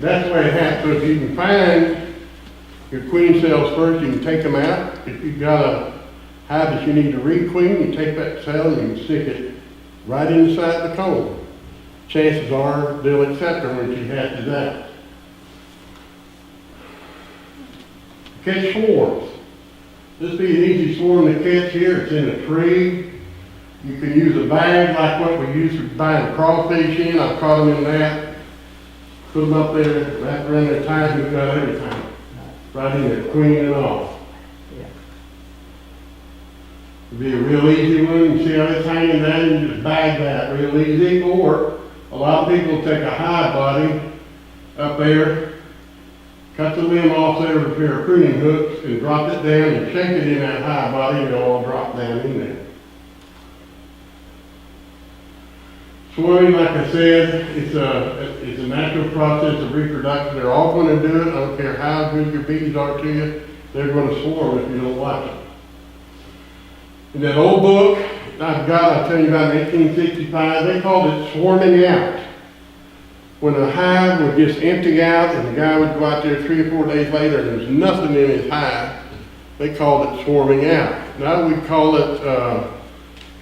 That's the way it happens. So if you can find your queen cells first, you can take them out. If you've got a hive that you need to requeen, you take that cell and you stick it right inside the comb. Chances are they'll accept her when she hatches out. Catch swarms. This would be an easy swarm to catch here. It's in a tree. You can use a bag like what we use for buying crawfish in. I've caught them in that. Put them up there, wrap around their ties, and we've got everything. Right in there, queen and all. It'd be a real easy one. You see how it's hanging down, you just bag that real easy. Or a lot of people take a hive body up there, cut the limb off there with a pair of pruning hooks and drop it down and shake it in that hive body and it'll all drop down in there. Swarming, like I said, it's a natural process of reproduction. They're all going to do it. I don't care how good your bees are to you. They're going to swarm if you don't watch them. In that old book I've got, I'll tell you about in 1865, they called it swarming out. When a hive would just empty out and the guy would go out there 3 or 4 days later and there's nothing in his hive, they called it swarming out. Now we call it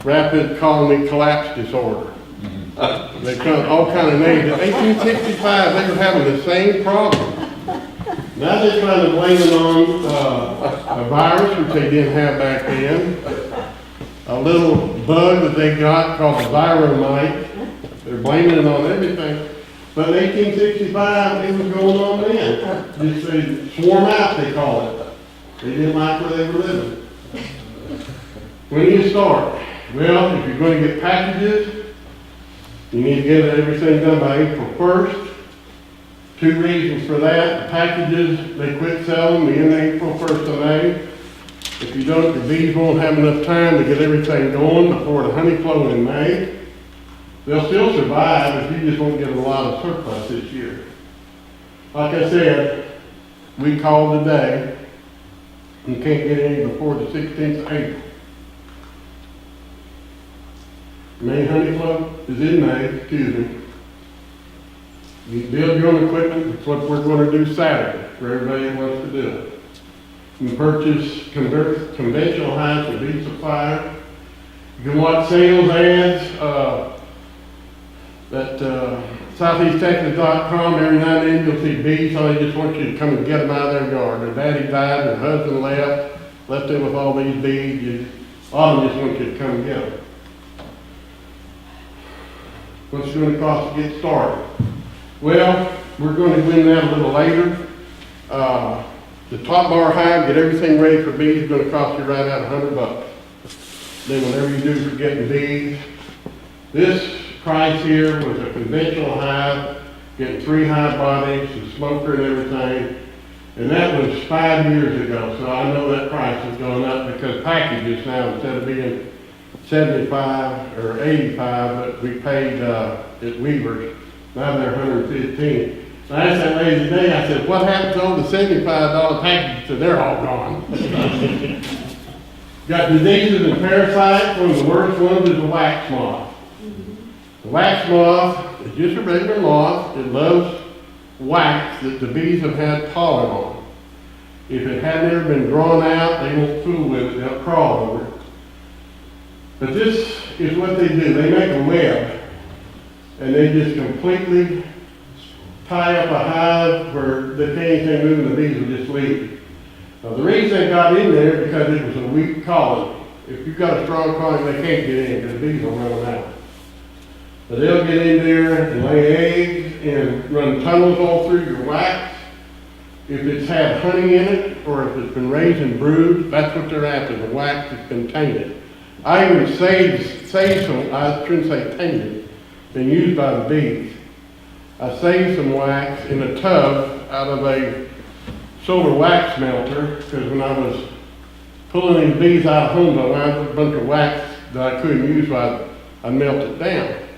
rapid colony collapse disorder. They come all kind of names. In 1865, they were having the same problem. Now they're trying to blame it on a virus, which they didn't have back then. A little bug that they got called the viromite. They're blaming it on everything. But in 1865, it was going on then. Just they swarm out, they call it. They didn't like where they were living. When do you start? Well, if you're going to get packages, you need to get everything done by April 1st. 2 reasons for that. The packages, they quit selling the end of April, 1st of May. If you don't, the bees won't have enough time to get everything going before the honey flow in May. They'll still survive, but you just won't get a lot of surplus this year. Like I said, we called today. You can't get any before the 16th of April. May honey flow is in May, excuse me. You build your own equipment. That's what we're going to do Saturday for everybody that wants to do it. You can purchase conventional hives from Bee Supplier. You can watch sales ads at SoutheastTexas.com. Every now and then you'll see bees, so they just want you to come and get them out of their yard. Their daddy died, their husband left them with all these bees. A lot of them just want you to come and get them. What's it going to cost to get started? Well, we're going to go into that a little later. The top bar hive, get everything ready for bees, is going to cost you right at $100. Then whatever you do for getting bees, this price here was a conventional hive, getting 3 hive bodies, a smoker and everything. And that was 5 years ago, so I know that price has gone up because packages now, instead of being 75 or 85, but we paid at Weaver's. Now they're 115. I asked that lady today, I said, what happened to all the $75 packages? She said, they're all gone. Got diseases and parasites. One of the worst ones is the wax moth. The wax moth is just a regular moth. It loves wax that the bees have had pollen on. If it had never been drawn out, they won't fool with it. They'll crawl over it. But this is what they do. They make a web. And they just completely tie up a hive where they can't anything move and the bees will just leave. Now the reason they got in there is because it was a weak colony. If you've got a strong colony, they can't get in because the bees will run them out. But they'll get in there and lay eggs and run tunnels all through your wax. If it's had honey in it or if it's been raised in broods, that's what they're after, the wax that's been tainted. I even saved some, I shouldn't say tainted, been used by the bees. I saved some wax in a tub out of a solar wax melter because when I was pulling these bees out of homes, I wound up with a bunch of wax that I couldn't use, so I melted it down.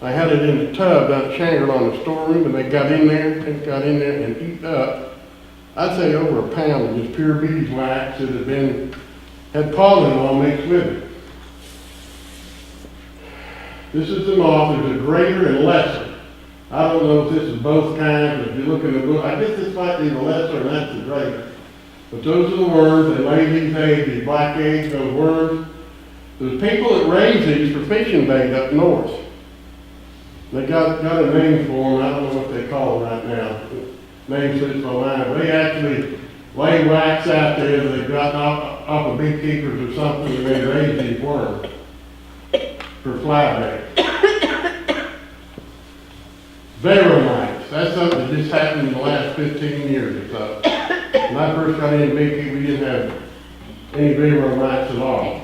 I had it in the tub down at Shangri-La in the storeroom, and they got in there and eat up, I'd say over a pound of just pure beeswax that had pollen all mixed with it. This is the moth. There's a greater and lesser. I don't know if this is both kinds, if you look in the book, I guess this might be the lesser and that's the greater. But those are the worms that lay these eggs, these black eggs, those worms. There's people that raise these for fishing bait up north. They got a name for them, I don't know what they call them right now. Name slips my mind. They actually lay wax out there that they've gotten off of beekeepers or something, and they raise these worms for fly bait. Varromites, that's something that just happened in the last 15 years or so. When I first got into beekeeping, we didn't have any varromites at all.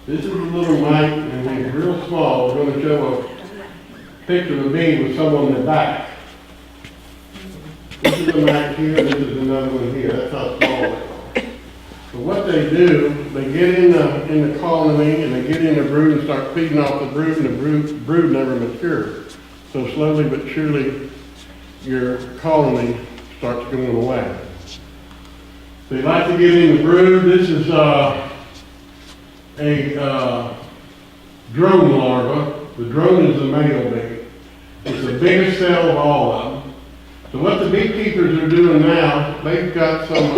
This is a little mite, and it's real small. We're going to show a picture of a bee with some on their back. This is a mite here, and this is another one here. That's how small they are. So what they do, they get in the colony, and they get in the brood and start feeding off the brood, and the brood never matures. So slowly but surely, your colony starts going away. So you like to get in the brood. This is a drone larva. The drone is the male bee. It's the biggest cell of all of them. So what the beekeepers are doing now, they've got some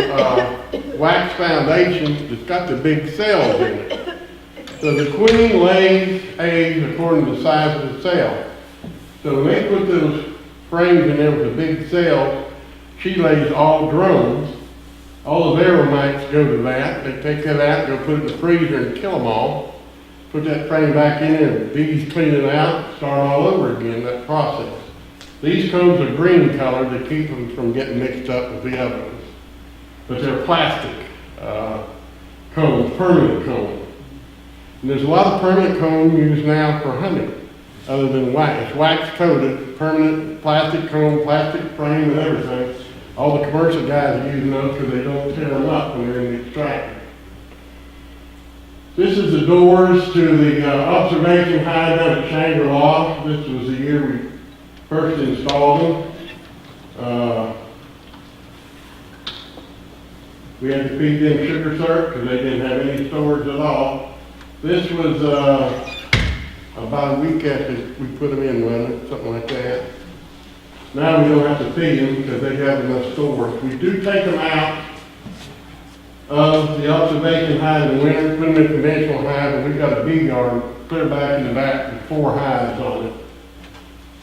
wax foundation that's got the big cells in it. So the queen lays eggs according to the size of the cell. So when they put those frames in there with the big cells, she lays all drones. All the varromites go to that. They take that out, go put it in the freezer and kill them all. Put that frame back in there, and bees clean it out, start all over again, that process. These combs are green color to keep them from getting mixed up with the other ones. But they're plastic combs, permanent combs. And there's a lot of permanent comb used now for honey, other than wax. It's wax coated, permanent plastic comb, plastic frame and everything. All the commercial guys are using those because they don't tear them up when they're in the extractor. This is the doors to the observation hive down at Shangri-La. This was the year we first installed them. We had to feed them sugar syrup because they didn't have any storage at all. This was about a week after we put them in, wasn't it? Something like that. Now we don't have to feed them because they have enough storage. We do take them out of the observation hive in the winter, put them in a conventional hive, and we've got a bee guard clear back in the back with 4 hives on it.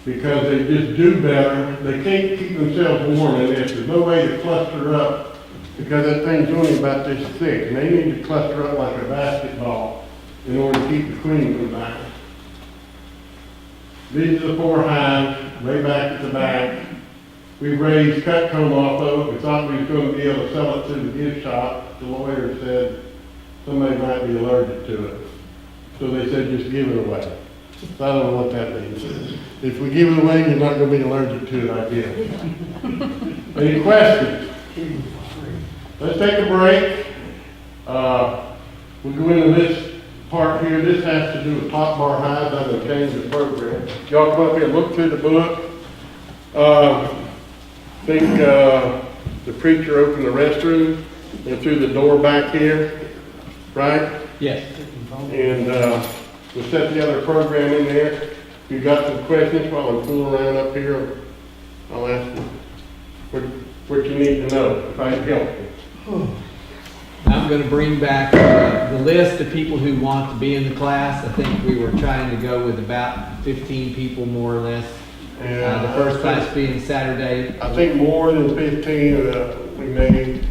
Because they just do better. They can't keep themselves warm in this. There's no way to cluster up because that thing's only about this thick. And they need to cluster up like a basketball in order to keep the queen from dying. These are the 4 hives, way back at the back. We raised cut comb off of it. We thought we were going to be able to sell it to the gift shop. The lawyer said somebody might be allergic to it. So they said just give it away. So I don't know what that means. If we give it away, you're not going to be allergic to it, I guess. Any questions? Let's take a break. We'll go into this part here. This has to do with top bar hives. I'm going to change the program. Y'all come up here and look through the book. I think the preacher opened the restroom and through the door back here, right? Yes. And we'll set the other program in there. If you've got some questions while I'm fooling around up here, I'll ask you what you need to know, if I can help you. I'm going to bring back the list of people who want to be in the class. I think we were trying to go with about 15 people, more or less. The first class being Saturday. I think more than 15 we made.